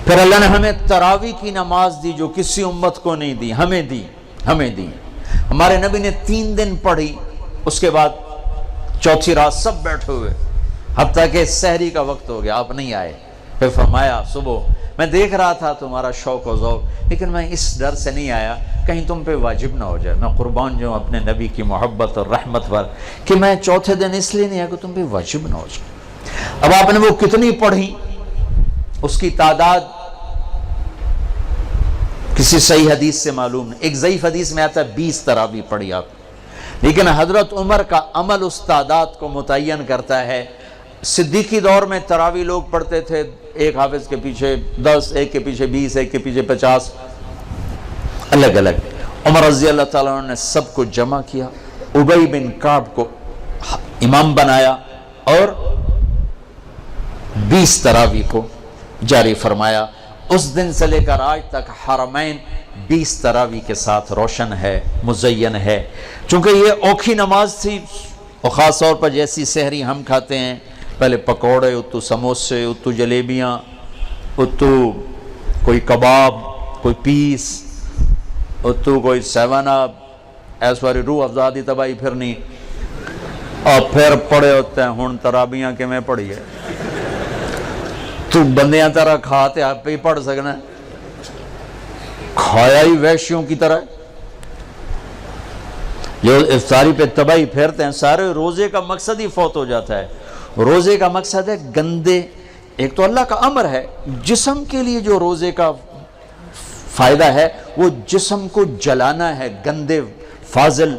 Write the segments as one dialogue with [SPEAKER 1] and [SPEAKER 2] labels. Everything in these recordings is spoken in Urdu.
[SPEAKER 1] پھر اللہ نے ہمیں تراویح کی نماز دی جو کسی امت کو نہیں دی، ہمیں دی۔ ہمارے نبی نے 3 دن پڑھی، اس کے بعد چوتھی رات سب بیٹھے ہوئے، حتیٰ کہ سحری کا وقت ہو گیا، آپ نہیں آئے۔ پھر فرمایا صبح میں دیکھ رہا تھا تمہارا شوق و ذوق، لیکن میں اس ڈر سے نہیں آیا کہیں تم پہ واجب نہ ہو جائے۔ میں قربان جو اپنے نبی کی محبت اور رحمت پر کہ میں چوتھے دن اس لیے نہیں آیا کہ تم پہ واجب نہ ہو جائے۔ اب آپ نے وہ کتنی پڑھی، اس کی تعداد کسی صحیح حدیث سے معلوم نہیں، ایک ضعیف حدیث میں آتا ہے 20 تراویح پڑھی آپ، لیکن حضرت عمر کا عمل اس تعداد کو متعین کرتا ہے۔ صدیقی دور میں تراویح لوگ پڑھتے تھے، ایک حافظ کے پیچھے 10، ایک کے پیچھے 20، ایک کے پیچھے 50، الگ الگ۔ عمر رضی اللہ تعالیٰ عنہ نے سب کو جمع کیا، ابی بن کعب کو امام بنایا اور 20 تراویح کو جاری فرمایا۔ اس دن سے لے کر آج تک حرمین 20 تراویح کے ساتھ روشن ہے، مزین ہے۔ چونکہ یہ اوکھی نماز تھی، اور خاص طور پر جیسی سحری ہم کھاتے ہیں، پہلے پکوڑے، اتو سموسے، اتو جلیبیاں، اتو کوئی کباب، کوئی پیس، اتو کوئی 7 اپ، ایس واری روح افزا دی تباہی پھرنی، اور پھر پڑے ہوتے ہیں ہن ترابیاں کے میں پڑھی ہے، تو بندیاں طرح کھاتے آپ پہ ہی پڑھ سکنا، کھایا ہی ویشیوں کی طرح۔ جو افطاری پہ تباہی پھیرتے ہیں سارے، روزے کا مقصد ہی فوت ہو جاتا ہے۔ روزے کا مقصد ہے گندے، ایک تو اللہ کا امر ہے، جسم کے لیے جو روزے کا فائدہ ہے وہ جسم کو جلانا ہے، گندے فاضل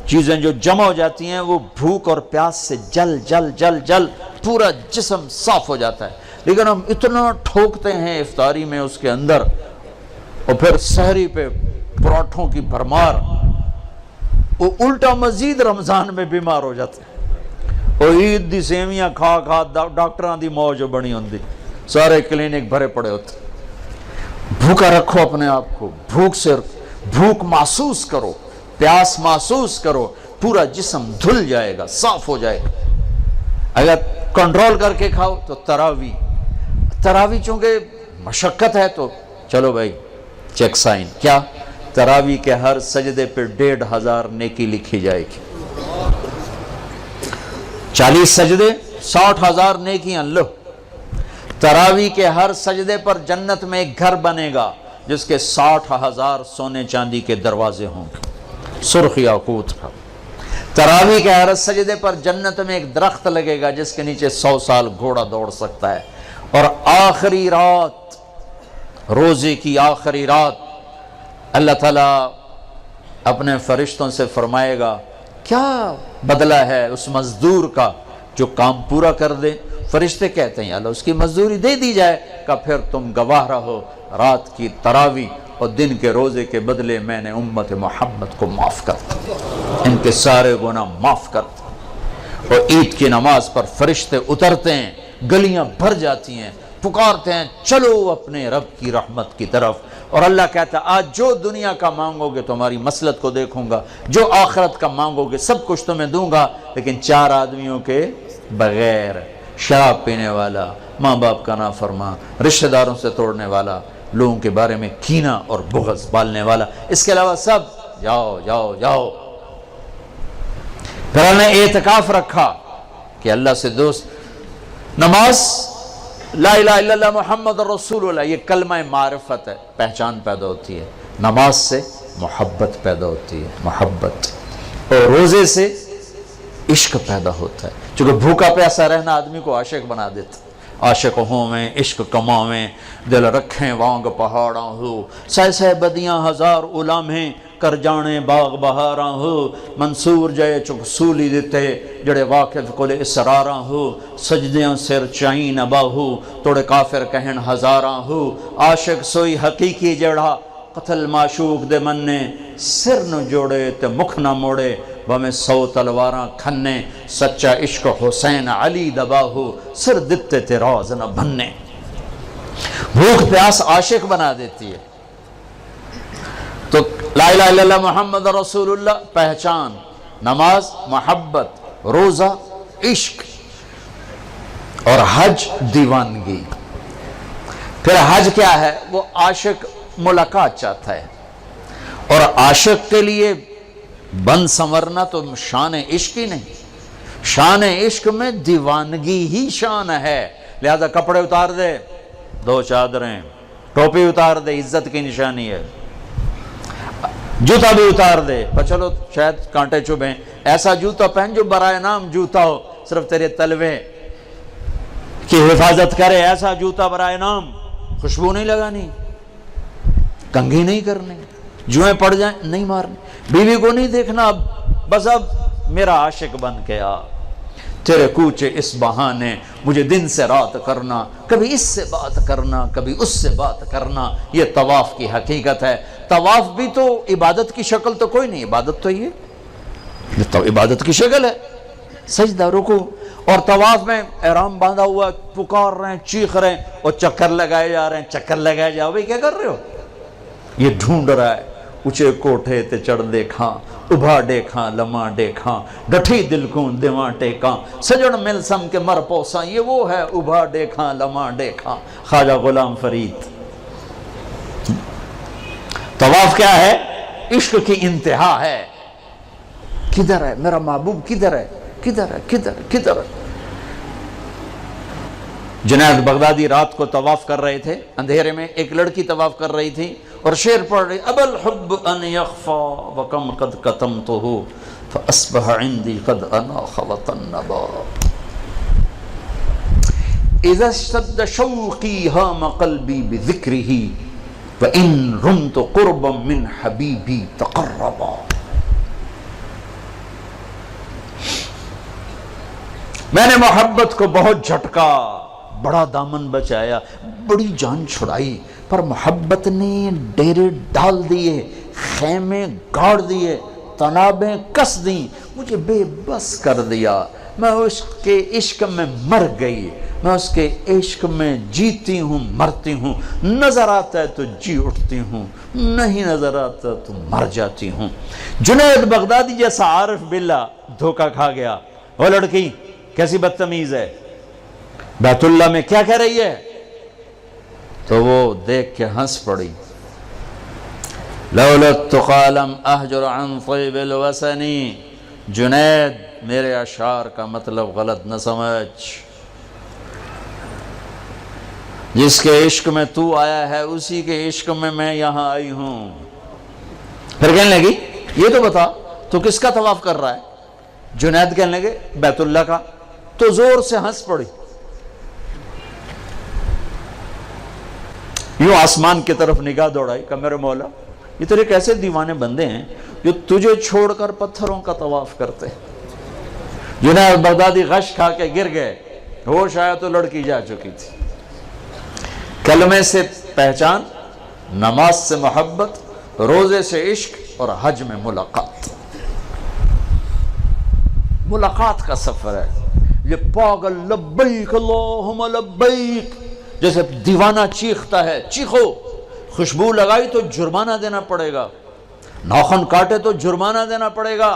[SPEAKER 1] چیزیں جو جمع ہو جاتی ہیں وہ بھوک اور پیاس سے جل جل جل جل پورا جسم صاف ہو جاتا ہے۔ لیکن ہم اتنا ٹھوکتے ہیں افطاری میں اس کے اندر، اور پھر سحری پہ پراٹھوں کی بھرمار، وہ الٹا مزید رمضان میں بیمار ہو جاتے ہیں۔ اور عید دی سیویاں کھا کھا ڈاکٹران دی موج بنی ہوندی، سارے کلینک بھرے پڑے ہوتے۔ بھوکا رکھو اپنے آپ کو، بھوک محسوس کرو، پیاس محسوس کرو، پورا جسم دھل جائے گا، صاف ہو جائے گا۔ اگر کنٹرول کر کے کھاؤ تو تراویح چونکہ مشقت ہے تو چلو بھائی چیک سائن، کیا تراویح کے ہر سجدے پہ 1500 نیکی لکھی جائے گی، 40 سجدے 60,000 نیکیاں لو۔ تراویح کے ہر سجدے پر جنت میں ایک گھر بنے گا جس کے 60,000 سونے چاندی کے دروازے ہوں گے، سرخ یاقوت کا۔ تراویح کے ہر سجدے پر جنت میں ایک درخت لگے گا جس کے نیچے 100 سال گھوڑا دوڑ سکتا ہے۔ اور آخری رات، روزے کی آخری رات، اللہ تعالیٰ اپنے فرشتوں سے فرمائے گا کیا بدلہ ہے اس مزدور کا جو کام پورا کر دے؟ فرشتے کہتے ہیں اللہ اس کی مزدوری دے دی جائے، کہ پھر تم گواہ رہو رات کی تراویح اور دن کے روزے کے بدلے میں نے امت محمد کو معاف کر دیا، ان کے سارے گناہ معاف کر دیا۔ اور عید کی نماز پر فرشتے اترتے ہیں، گلیاں بھر جاتی ہیں، پکارتے ہیں چلو اپنے رب کی رحمت کی طرف۔ اور اللہ کہتا ہے آج جو دنیا کا مانگو گے تمہاری مسلط کو دیکھوں گا، جو آخرت کا مانگو گے سب کچھ تمہیں دوں گا، لیکن 4 آدمیوں کے بغیر، شراب پینے والا، ماں باپ کا نافرمان، رشتہ داروں سے توڑنے والا، لوگوں کے بارے میں کینہ اور بغض پالنے والا، اس کے علاوہ سب جاؤ جاؤ جاؤ۔ پھر ہم نے اعتکاف رکھا کہ اللہ سے دوست، نماز لا الہ الا اللہ محمد رسول اللہ، یہ کلمہ معرفت ہے، پہچان پیدا ہوتی ہے، نماز سے محبت پیدا ہوتی ہے، محبت، اور روزے سے عشق پیدا ہوتا ہے، چونکہ بھوکا پیاسا رہنا آدمی کو عاشق بنا دیتا ہے۔ عاشق ہوویں عشق کماویں، دل رکھیں وانگ پہاڑاں ہو، سہ سہ بدیاں ہزار علامیں کر جانے باغ بہاراں ہو، منصور جے چک سولی دیتے جڑے واقف کل اسراراں ہو، سجدیاں سر چائیں نباہو توڑے کافر کہن ہزاراں ہو، عاشق سوئی حقیقی جڑا قتل معشوق دے مننے، سر نہ جوڑے تے مکھ نہ موڑے، بہمیں 100 تلواراں کھنے، سچا عشق حسین علی دباہو، سر دتے تے راز نہ بننے۔ بھوک پیاس عاشق بنا دیتی ہے۔ تو لا الہ الا اللہ محمد رسول اللہ پہچان، نماز محبت، روزہ عشق، اور حج دیوانگی۔ پھر حج کیا ہے؟ وہ عاشق ملاقات چاہتا ہے، اور عاشق کے لیے بن سنورنا تو شان عشق ہی نہیں، شان عشق میں دیوانگی ہی شان ہے۔ لہذا کپڑے اتار دے، 2 چادریں، ٹوپی اتار دے، عزت کی نشانی ہے، جوتا بھی اتار دے، پر چلو شاید کانٹے چبھیں، ایسا جوتا پہن جو برائے نام جوتا ہو، صرف تیرے تلوے کی حفاظت کرے، ایسا جوتا برائے نام، خوشبو نہیں لگانی، کنگھی نہیں کرنی، جوئیں پڑ جائیں نہیں مارنی، بیوی کو نہیں دیکھنا، اب بس اب میرا عاشق بن کے آ، تیرے کوچے اس بہانے مجھے دن سے رات کرنا، کبھی اس سے بات کرنا، کبھی اس سے بات کرنا۔ یہ طواف کی حقیقت ہے۔ طواف بھی تو عبادت کی شکل تو کوئی نہیں، عبادت تو یہ تو عبادت کی شکل ہے، سجدہ، رکوع، اور طواف میں احرام باندھا ہوا، پکار رہے ہیں، چیخ رہے ہیں، اور چکر لگائے جا رہے ہیں، چکر لگائے جا، بھئی کیا کر رہے ہو؟ یہ ڈھونڈ رہا ہے، اچھے کوٹھے تے چڑھ دیکھاں، ابھا دیکھاں، لمحہ دیکھاں، ڈٹھی دل کو دیواں ٹیکاں، سجن مل سم کے مر پوساں، یہ وہ ہے ابھا دیکھاں، لمحہ دیکھاں، خواجہ غلام فرید۔ طواف کیا ہے؟ عشق کی انتہا ہے۔ کدھر ہے میرا محبوب؟ کدھر ہے؟ کدھر ہے؟ کدھر ہے؟ کدھر ہے؟ جنید بغدادی رات کو طواف کر رہے تھے، اندھیرے میں ایک لڑکی طواف کر رہی تھی اور شعر پڑھ رہی، اب الحب ان یخفا وکم قد کتمتہ فاصبح عندی قد اناخ وطنبا، اذا اشتد شوقی ہام قلبی بذکرہ وان رمت قربا من حبیبی تقربا۔ میں نے محبت کو بہت جھٹکا، بڑا دامن بچایا، بڑی جان چھڑائی، پر محبت نے ڈیرے ڈال دیے، خیمے گاڑ دیے، تنابیں کس دیں، مجھے بے بس کر دیا، میں اس کے عشق میں مر گئی، میں اس کے عشق میں جیتی ہوں مرتی ہوں، نظر آتا ہے تو جی اٹھتی ہوں، نہیں نظر آتا تو مر جاتی ہوں۔ جنید بغدادی جیسا عارف باللہ دھوکہ کھا گیا۔ وہ لڑکی کیسی بدتمیز ہے، بیت اللہ میں کیا کہہ رہی ہے، تو وہ دیکھ کے ہنس پڑی، لولا التقى لم احجر عن طيب الوسن، جنید میرے اشعار کا مطلب غلط نہ سمجھ، جس کے عشق میں تو آیا ہے اسی کے عشق میں میں یہاں آئی ہوں۔ پھر کہنے لگی یہ تو بتا تو کس کا طواف کر رہا ہے؟ جنید کہنے لگے بیت اللہ کا، تو زور سے ہنس پڑی، یوں آسمان کی طرف نگاہ دوڑائی کہ میرے مولا یہ تیرے کیسے دیوانے بندے ہیں جو تجھے چھوڑ کر پتھروں کا طواف کرتے ہیں۔ جنید بغدادی غش کھا کے گر گئے، ہوش آیا تو لڑکی جا چکی تھی۔ کلمے سے پہچان، نماز سے محبت، روزے سے عشق، اور حج میں ملاقات، ملاقات کا سفر ہے۔ یہ پاگل لبیک اللہم لبیک جیسے دیوانہ چیختا ہے، چیخو، خوشبو لگائی تو جرمانہ دینا پڑے گا، ناخن کاٹے تو جرمانہ دینا پڑے گا،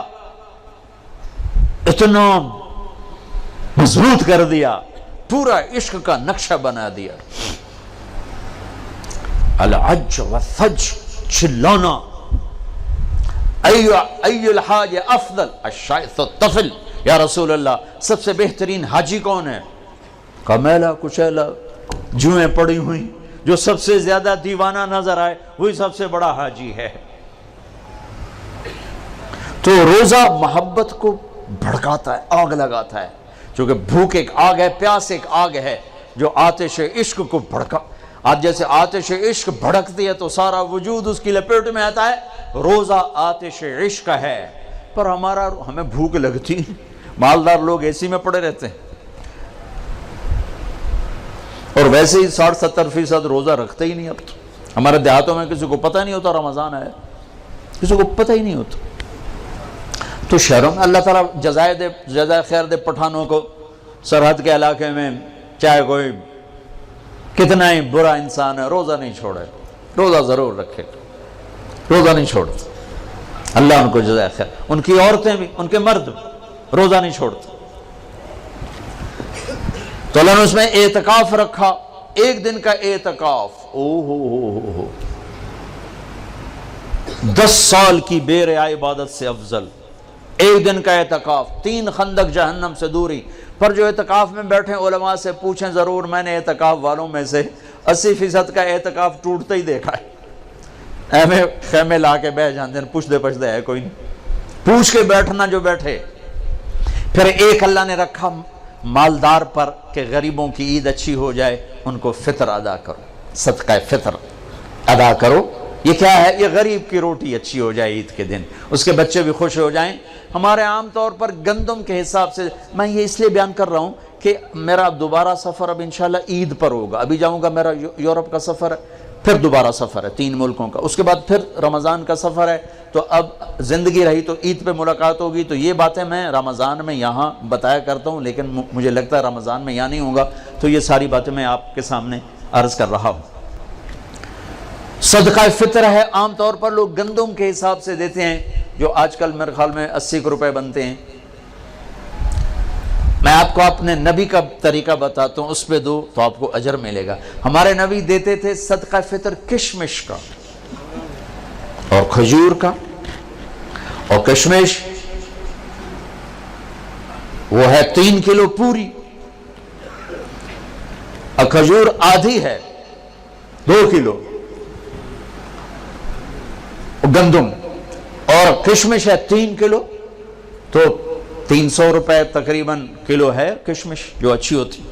[SPEAKER 1] اتنا مضبوط کر دیا، پورا عشق کا نقشہ بنا دیا۔ العج والثج، چلانا، ای الحاج افضل الشائث الطفل، یا رسول اللہ سب سے بہترین حاجی کون ہے؟ کہا میلا کچیلا جوئیں پڑی ہوئی، جو سب سے زیادہ دیوانہ نظر آئے وہی سب سے بڑا حاجی ہے۔ تو روزہ محبت کو بھڑکاتا ہے، آگ لگاتا ہے، چونکہ بھوک ایک آگ ہے، پیاس ایک آگ ہے جو آتش عشق کو بھڑکا، آج جیسے آتش عشق بھڑکتی ہے تو سارا وجود اس کی لپیٹ میں آتا ہے، روزہ آتش عشق ہے۔ پر ہمیں بھوک لگتی، مالدار لوگ اے سی میں پڑے رہتے ہیں، اور ویسے ہی 60-70% روزہ رکھتے ہی نہیں۔ اب تو ہمارے دیہاتوں میں کسی کو پتہ نہیں ہوتا رمضان ہے، کسی کو پتہ ہی نہیں ہوتا۔ تو شہروں میں اللہ تعالیٰ جزائے خیر دے پٹھانوں کو، سرحد کے علاقے میں چاہے کوئی کتنا ہی برا انسان ہے، روزہ نہیں چھوڑے، روزہ ضرور رکھے، روزہ نہیں چھوڑتے، اللہ ان کو جزائے خیر، ان کی عورتیں بھی، ان کے مرد بھی روزہ نہیں چھوڑتے۔ تو اللہ نے اس میں اعتکاف رکھا، ایک دن کا اعتکاف 10 سال کی بے ریا عبادت سے افضل. ایک دن کا اعتکاف، 3 خندق جہنم سے دوری. پر جو اعتکاف میں بیٹھے علماء سے پوچھیں ضرور، میں نے اعتکاف والوں میں سے 80% کا اعتکاف ٹوٹتا ہی دیکھا ہے. ایویں خیمے لا کے بیٹھ جاندے ہیں، پوچھتے پچھتے ہے کوئی نہیں. پوچھ کے بیٹھنا جو بیٹھے. پھر ایک اللہ نے رکھا مالدار پر کہ غریبوں کی عید اچھی ہو جائے، ان کو فطر ادا کرو، صدقہ فطر ادا کرو. یہ کیا ہے؟ یہ غریب کی روٹی اچھی ہو جائے عید کے دن، اس کے بچے بھی خوش ہو جائیں. ہمارے عام طور پر گندم کے حساب سے، میں یہ اس لیے بیان کر رہا ہوں کہ میرا دوبارہ سفر اب انشاءاللہ عید پر ہوگا. ابھی جاؤں گا، میرا یورپ کا سفر ہے، پھر دوبارہ سفر ہے 3 ملکوں کا، اس کے بعد پھر رمضان کا سفر ہے. تو اب زندگی رہی تو عید پہ ملاقات ہوگی. تو یہ باتیں میں رمضان میں یہاں بتایا کرتا ہوں، لیکن مجھے لگتا ہے رمضان میں یہاں نہیں ہوگا. تو یہ ساری باتیں میں آپ کے سامنے عرض کر رہا ہوں. صدقہ فطر ہے، عام طور پر لوگ گندم کے حساب سے دیتے ہیں، جو آج کل میرے خیال میں 80 روپے بنتے ہیں. میں آپ کو اپنے نبی کا طریقہ بتاتا ہوں، اس پہ دو تو آپ کو اجر ملے گا. ہمارے نبی دیتے تھے صدقہ فطر کشمش کا اور کھجور کا. اور کشمش وہ ہے 3 کلو پوری، اور کھجور آدھی ہے 2 کلو گندم، اور کشمش ہے 3 کلو. تو 300 روپے تقریباً کلو ہے کشمش، جو اچھی ہوتی.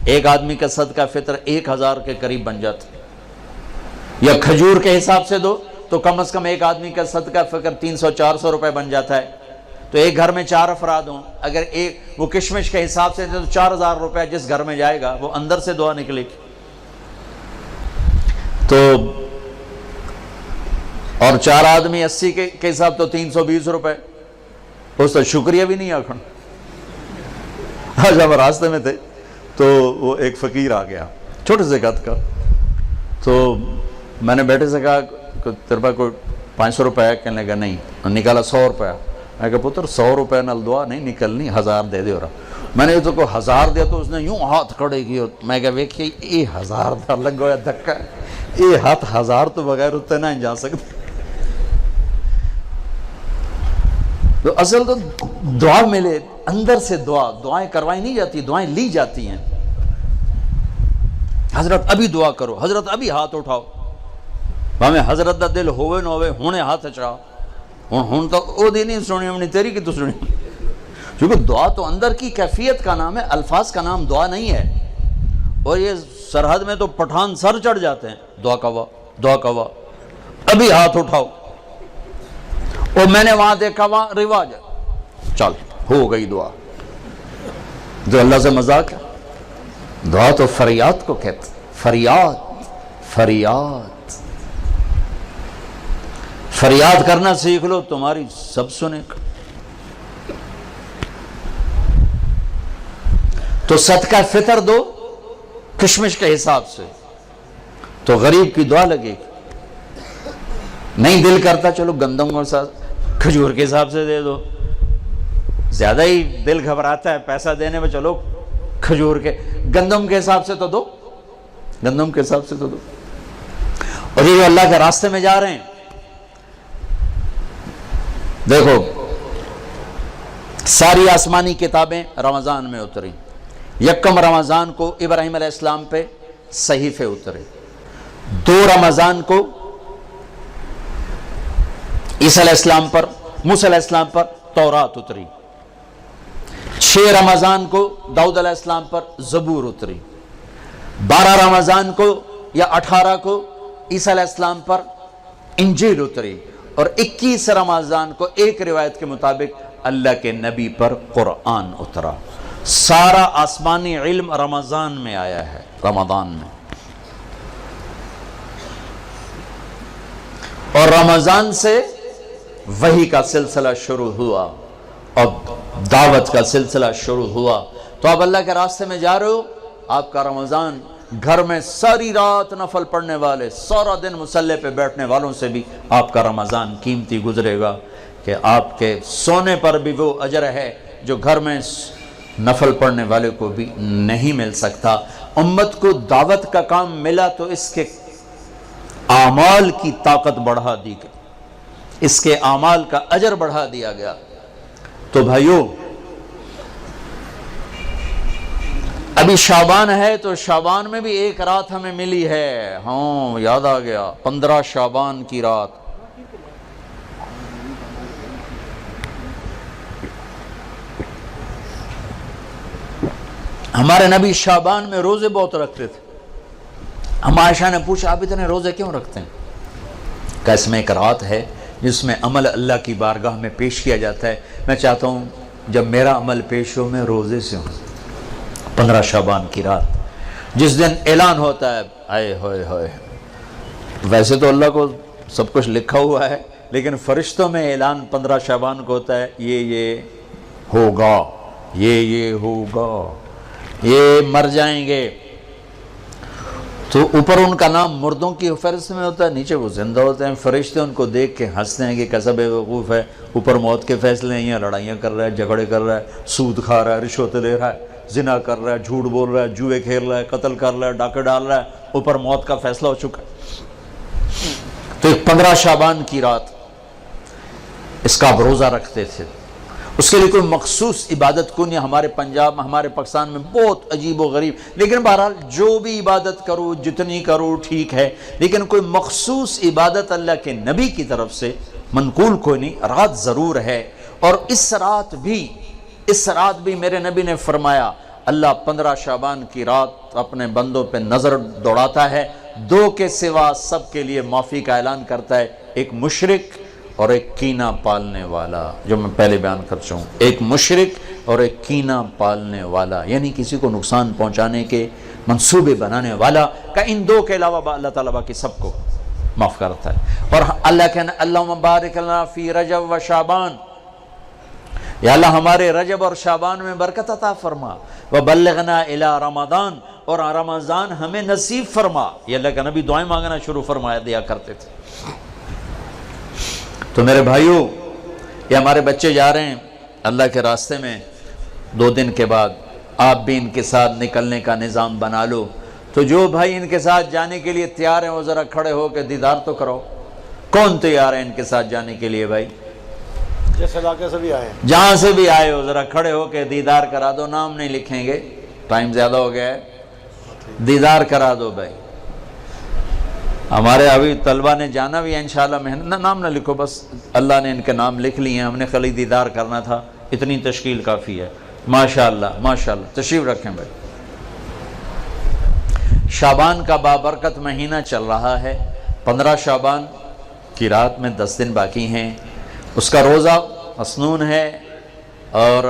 [SPEAKER 1] ایک آدمی کا صدقہ فطر 1000 کے قریب بن جاتا. یا کھجور کے حساب سے دو تو کم از کم ایک آدمی کا صدقہ فطر 300-400 روپے بن جاتا ہے. تو ایک گھر میں 4 افراد ہوں، اگر ایک وہ کشمش کے حساب سے دے تو 4000 روپے جس گھر میں جائے گا وہ اندر سے دعا نکلے گی. تو اور 4 آدمی 80 کے حساب تو 320 روپے. اس تو شکریہ بھی نہیں آکھن. آج ہم راستے میں تھے تو وہ ایک فقیر آ گیا چھوٹے سے قد کا. تو میں نے بیٹے سے کہا کہ تیرے پاس کوئی 500 روپے ہے؟ کہنے لگا نہیں. نکالا 100 روپے. میں کہا پتر 100 روپے نال دعا نہیں نکلنی، 1000 دے دے. میں نے تو کوئی 1000 دیا تو اس نے یوں ہاتھ کھڑے کیے. میں کہا ویکھیے یہ 1000 دا لگا ہوا دھکا، یہ ہاتھ 1000 تو بغیر اتنے نہ جا سکتے. تو اصل تو دعا ملے اندر سے. دعائیں کروائی نہیں جاتی، دعائیں لی جاتی ہیں. حضرت ابھی دعا کرو، حضرت ابھی ہاتھ اٹھاؤ. ہمیں حضرت دا دل ہوئے نہ ہوئے ہونے ہاتھ چڑھاؤ. ہوں تو وہ دی نہیں سنی ہم نے تیری کی تو سنی. کیونکہ دعا تو اندر کی کیفیت کا نام ہے، الفاظ کا نام دعا نہیں ہے. اور یہ سرحد میں تو پٹھان سر چڑھ جاتے ہیں، دعا کوا دعا کوا، ابھی ہاتھ اٹھاؤ. اور میں نے وہاں دیکھا وہاں رواج ہے، چل ہو گئی دعا. جو اللہ سے مذاق ہے. دعا تو فریاد کو کہتے، فریاد فریاد فریاد کرنا سیکھ لو، تمہاری سب سنے گا. تو صدقہ فطر دو کشمش کے حساب سے تو غریب کی دعا لگے گی. نہیں دل کرتا چلو گندم اور ساتھ کھجور کے حساب سے دے دو. زیادہ ہی دل گھبراتا ہے پیسہ دینے میں، چلو کھجور کے گندم کے حساب سے تو دو، گندم کے حساب سے تو دو. اور یہ جو اللہ کے راستے میں جا رہے ہیں، دیکھو ساری آسمانی کتابیں رمضان میں اتری. یکم رمضان کو ابراہیم علیہ السلام پہ صحیفے اترے. 2 رمضان کو عیسیٰ علیہ السلام پر، موسیٰ علیہ السلام پر تورات اتری. 6 رمضان کو داؤد علیہ السلام پر زبور اتری. 12 رمضان کو یا 18 کو عیسیٰ علیہ السلام پر انجیل اتری. اور 21 رمضان کو ایک روایت کے مطابق اللہ کے نبی پر قرآن اترا. سارا آسمانی علم رمضان میں آیا ہے، رمضان میں. اور رمضان سے وحی کا سلسلہ شروع ہوا اور دعوت کا سلسلہ شروع ہوا. تو آپ اللہ کے راستے میں جا رہے ہو، آپ کا رمضان گھر میں ساری رات نفل پڑھنے والے، سارا دن مصلی پہ بیٹھنے والوں سے بھی آپ کا رمضان قیمتی گزرے گا کہ آپ کے سونے پر بھی وہ اجر ہے جو گھر میں نفل پڑھنے والے کو بھی نہیں مل سکتا۔ امت کو دعوت کا کام ملا تو اس کے اعمال کی طاقت بڑھا دی گئی، اس کے اعمال کا اجر بڑھا دیا گیا۔ تو بھائیو، ابھی شعبان ہے تو شعبان میں بھی ایک رات ہمیں ملی ہے، ہاں یاد آ گیا، 15 شعبان کی رات۔ ہمارے نبی شعبان میں روزے بہت رکھتے تھے۔ ہم عائشہ نے پوچھا آپ اتنے روزے کیوں رکھتے ہیں؟ کہ اس میں ایک رات ہے جس میں عمل اللہ کی بارگاہ میں پیش کیا جاتا ہے، میں چاہتا ہوں جب میرا عمل پیش ہو میں روزے سے ہوں۔ 15 شعبان کی رات جس دن اعلان ہوتا ہے، آئے ہوئے ہوئے، ویسے تو اللہ کو سب کچھ لکھا ہوا ہے لیکن فرشتوں میں اعلان 15 شعبان کو ہوتا ہے، یہ ہوگا، یہ ہوگا، یہ مر جائیں گے۔ تو اوپر ان کا نام مردوں کی فہرست میں ہوتا ہے، نیچے وہ زندہ ہوتے ہیں۔ فرشتے ان کو دیکھ کے ہنستے ہیں کہ کیسا بے وقوف ہے، اوپر موت کے فیصلے ہیں، یہاں لڑائیاں کر رہا ہے، جھگڑے کر رہا ہے، سود کھا رہا ہے، رشوت لے رہا ہے، زنا کر رہا ہے، جھوٹ بول رہا ہے، جوئے کھیل رہا ہے، قتل کر رہا ہے، ڈاکے ڈال رہا ہے، اوپر موت کا فیصلہ ہو چکا ہے۔ تو ایک 15 شعبان کی رات اس کا آپ روزہ رکھتے تھے، اس کے لیے کوئی مخصوص عبادت کو نہیں۔ ہمارے پنجاب، ہمارے پاکستان میں بہت عجیب و غریب، لیکن بہرحال جو بھی عبادت کرو، جتنی کرو ٹھیک ہے، لیکن کوئی مخصوص عبادت اللہ کے نبی کی طرف سے منقول کوئی نہیں۔ رات ضرور ہے، اور اس رات بھی میرے نبی نے فرمایا اللہ 15 شعبان کی رات اپنے بندوں پہ نظر دوڑاتا ہے، 2 کے سوا سب کے لیے معافی کا اعلان کرتا ہے، ایک مشرک اور ایک کینہ پالنے والا، جو میں پہلے بیان کر چکا ہوں، ایک مشرک اور ایک کینہ پالنے والا، یعنی کسی کو نقصان پہنچانے کے منصوبے بنانے والا، کہ ان 2 کے علاوہ اللہ تعالیٰ باقی سب کو معاف کرتا ہے۔ اور اللہ کہنا اللہم بارک لنا فی رجب و شعبان، یا اللہ ہمارے رجب اور شعبان میں برکت عطا فرما، وبلغنا الی رمضان، اور رمضان ہمیں نصیب فرما۔ یہ اللہ کا نبی دعائیں مانگنا شروع فرمایا دیا کرتے تھے۔ تو میرے بھائیو، یہ ہمارے بچے جا رہے ہیں اللہ کے راستے میں، 2 دن کے بعد آپ بھی ان کے ساتھ نکلنے کا نظام بنا لو۔ تو جو بھائی ان کے ساتھ جانے کے لیے تیار ہیں وہ ذرا کھڑے ہو کے دیدار تو کرو۔ کون تیار ہے ان کے ساتھ جانے کے لیے بھائی؟
[SPEAKER 2] جس علاقے سے بھی آئے،
[SPEAKER 1] جہاں سے بھی آئے ہو ذرا کھڑے ہو کے دیدار کرا دو۔ نام نہیں لکھیں گے، ٹائم زیادہ ہو گیا ہے، دیدار کرا دو بھائی۔ ہمارے ابھی طلبہ نے جانا بھی ہے انشاءاللہ، محنت، نام نہ لکھو، بس اللہ نے ان کے نام لکھ لیے ہیں، ہم نے خالی دیدار کرنا تھا، اتنی تشکیل کافی ہے۔ ماشاءاللہ ماشاءاللہ، تشریف رکھیں بھائی۔ شعبان کا بابرکت مہینہ چل رہا ہے، 15 شعبان کی رات میں 10 دن باقی ہیں، اس کا روزہ مسنون ہے، اور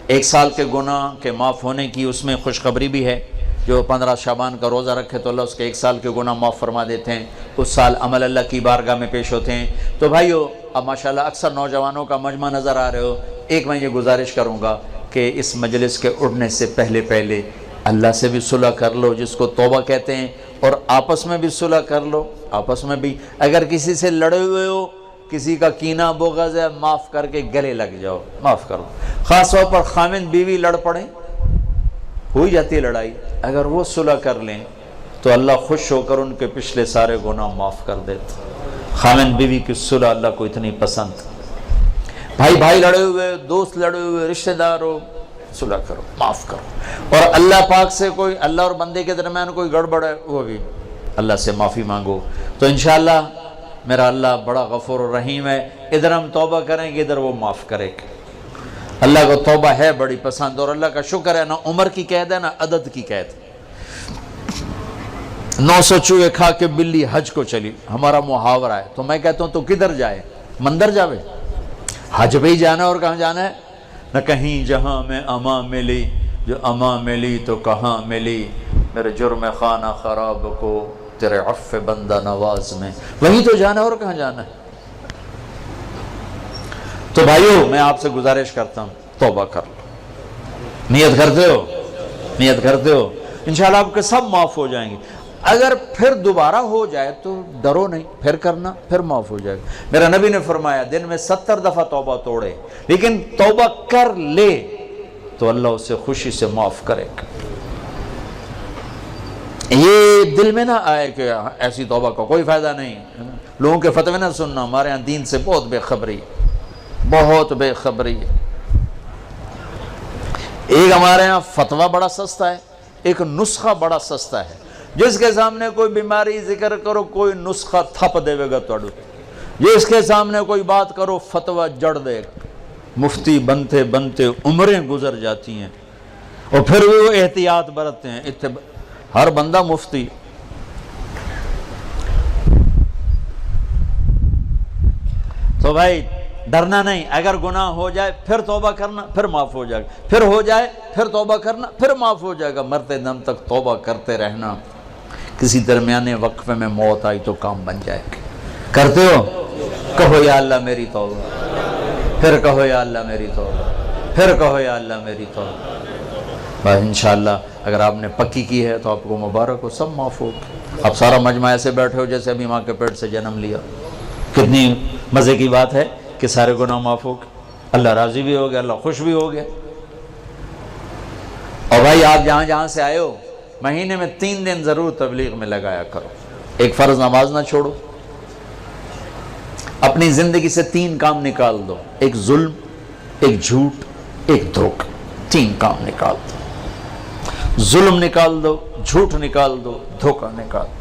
[SPEAKER 1] 1 سال کے گناہ کے معاف ہونے کی اس میں خوشخبری بھی ہے۔ جو 15 شعبان کا روزہ رکھے تو اللہ اس کے 1 سال کے گناہ معاف فرما دیتے ہیں، اس سال عمل اللہ کی بارگاہ میں پیش ہوتے ہیں۔ تو بھائیو، اب ماشاءاللہ اکثر نوجوانوں کا مجمع نظر آ رہے ہو، ایک میں یہ گزارش کروں گا کہ اس مجلس کے اٹھنے سے پہلے اللہ سے بھی صلح کر لو، جس کو توبہ کہتے ہیں، اور آپس میں بھی صلح کر لو۔ آپس میں بھی اگر کسی سے لڑے ہوئے ہو، کسی کا کینہ بغض ہے، معاف کر کے گلے لگ جاؤ، معاف کرو۔ خاص طور پر خاوند بیوی لڑ پڑیں، ہو جاتی ہے لڑائی، اگر وہ صلح کر لیں تو اللہ خوش ہو کر ان کے پچھلے سارے گناہ معاف کر دیتے۔ خاوند بیوی کی صلح اللہ کو اتنی پسند۔ بھائی لڑے ہوئے، دوست لڑے ہوئے، رشتہ دار ہو، صلح کرو، معاف کرو۔ اور اللہ پاک سے کوئی، اللہ اور بندے کے درمیان کوئی گڑبڑ ہے، وہ بھی اللہ سے معافی مانگو۔ تو انشاءاللہ میرا اللہ بڑا غفور و رحیم ہے، ادھر ہم توبہ کریں گے، ادھر وہ معاف کرے گا۔ اللہ کو توبہ ہے بڑی پسند، اور اللہ کا شکر ہے، نہ عمر کی قید ہے نہ عدد کی قید۔ 900 چوہے کھا کے بلی حج کو چلی، ہمارا محاورہ ہے۔ تو میں کہتا ہوں تو کدھر جائے؟ مندر جاوے؟ حج پہ ہی جانا، اور کہاں جانا ہے؟ نہ کہیں جہاں میں اما ملی، جو اما ملی تو کہاں ملی، میرے جرم خانہ خراب کو تیرے عفو بندہ نواز میں، وہیں تو جانا ہے، اور کہاں جانا ہے؟ تو بھائیو، میں آپ سے گزارش کرتا ہوں توبہ کر لو۔ نیت کرتے ہو انشاءاللہ آپ کے سب معاف ہو جائیں گے۔ اگر پھر دوبارہ ہو جائے تو ڈرو نہیں، پھر کرنا، پھر معاف ہو جائے گا۔ میرا نبی نے فرمایا دن میں 70 دفعہ توبہ توڑے، لیکن توبہ کر لے تو اللہ اسے خوشی سے معاف کرے گا۔ یہ دل میں نہ آئے کہ ایسی توبہ کا کوئی فائدہ نہیں، لوگوں کے فتوے نہ سننا، ہمارے ہاں دین سے بہت بے خبری، بہت بے خبری ہے۔ ایک ہمارے ہاں فتویٰ بڑا سستا ہے، ایک نسخہ بڑا سستا ہے، جس کے سامنے کوئی بیماری ذکر کرو کوئی نسخہ تھپ دے گا توڑو، جس کے سامنے کوئی بات کرو فتویٰ جڑ دے گا۔ مفتی بنتے بنتے عمریں گزر جاتی ہیں اور پھر بھی وہ احتیاط برتتے ہیں، ہر بندہ مفتی۔ تو بھائی ڈرنا نہیں، اگر گناہ ہو جائے پھر توبہ کرنا، پھر معاف ہو جائے گا، پھر ہو جائے پھر توبہ کرنا، پھر معاف ہو جائے گا، مرتے دم تک توبہ کرتے رہنا۔ کسی درمیانے وقفے میں موت آئی تو کام بن جائے گا۔ کرتے ہو؟ کہو یا اللہ میری توبہ، پھر کہو یا اللہ میری توبہ، پھر کہو یا اللہ میری توبہ۔ بس انشاءاللہ اگر آپ نے پکی کی ہے تو آپ کو مبارک ہو، سب معاف ہو۔ اب سارا مجمع ایسے بیٹھے ہو جیسے ابھی ماں کے پیٹ سے جنم لیا۔ کتنی مزے کی بات ہے کہ سارے گناہ معاف ہو گئے، اللہ راضی بھی ہو گیا، اللہ خوش بھی ہو گیا۔ اور بھائی آپ جہاں جہاں سے آئے ہو مہینے میں 3 دن ضرور تبلیغ میں لگایا کرو، ایک فرض نماز نہ چھوڑو، اپنی زندگی سے 3 کام نکال دو، ایک ظلم، ایک جھوٹ، ایک دھوکہ، 3 کام نکال دو۔ ظلم نکال دو، جھوٹ نکال دو، دھوکہ نکال دو۔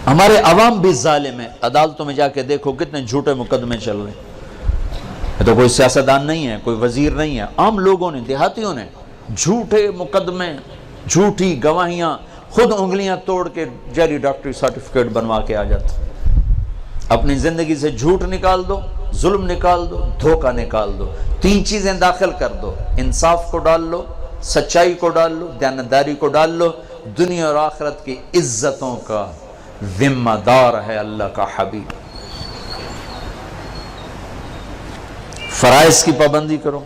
[SPEAKER 1] ہمارے عوام بھی ظالم ہیں، عدالتوں میں جا کے دیکھو کتنے جھوٹے مقدمے چل رہے ہیں۔ یہ تو کوئی سیاستدان نہیں ہے، کوئی وزیر نہیں ہے، عام لوگوں نے، دیہاتیوں نے جھوٹے مقدمے، جھوٹی گواہیاں، خود انگلیاں توڑ کے جعلی ڈاکٹری سرٹیفکیٹ بنوا کے آ جاتے۔ اپنی زندگی سے جھوٹ نکال دو، ظلم نکال دو، دھوکہ نکال دو، 3 چیزیں داخل کر دو، انصاف کو ڈال لو، سچائی کو ڈال لو، دیانتداری کو ڈال لو، دنیا اور آخرت کی عزتوں کا ذمہ دار ہے اللہ کا حبیب۔ فرائض کی پابندی کرو،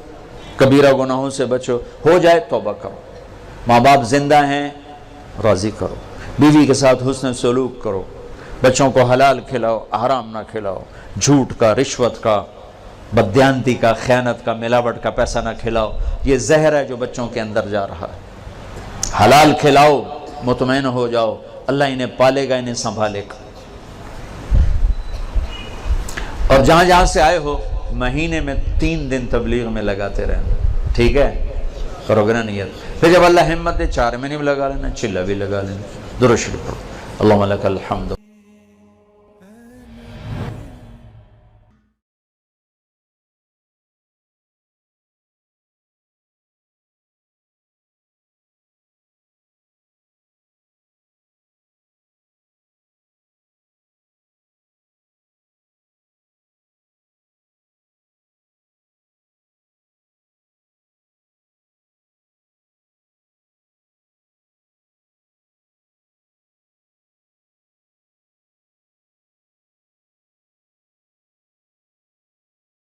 [SPEAKER 1] کبیرہ گناہوں سے بچو، ہو جائے توبہ کرو، ماں باپ زندہ ہیں راضی کرو، بیوی کے ساتھ حسن سلوک کرو، بچوں کو حلال کھلاؤ، حرام نہ کھلاؤ، جھوٹ کا، رشوت کا، بددیانتی کا، خیانت کا، ملاوٹ کا پیسہ نہ کھلاؤ، یہ زہر ہے جو بچوں کے اندر جا رہا ہے۔ حلال کھلاؤ، مطمئن ہو جاؤ، اللہ انہیں پالے گا، انہیں سنبھالے گا۔ اور جہاں جہاں سے آئے ہو مہینے میں 3 دن تبلیغ میں لگاتے رہنا، ٹھیک ہے؟ کرو گے نا نیت، پھر جب اللہ ہمت دے 4 مہینے بھی لگا لینا، چلہ بھی لگا لینا۔ درود شریف پڑھو۔ اللہم لک الحمد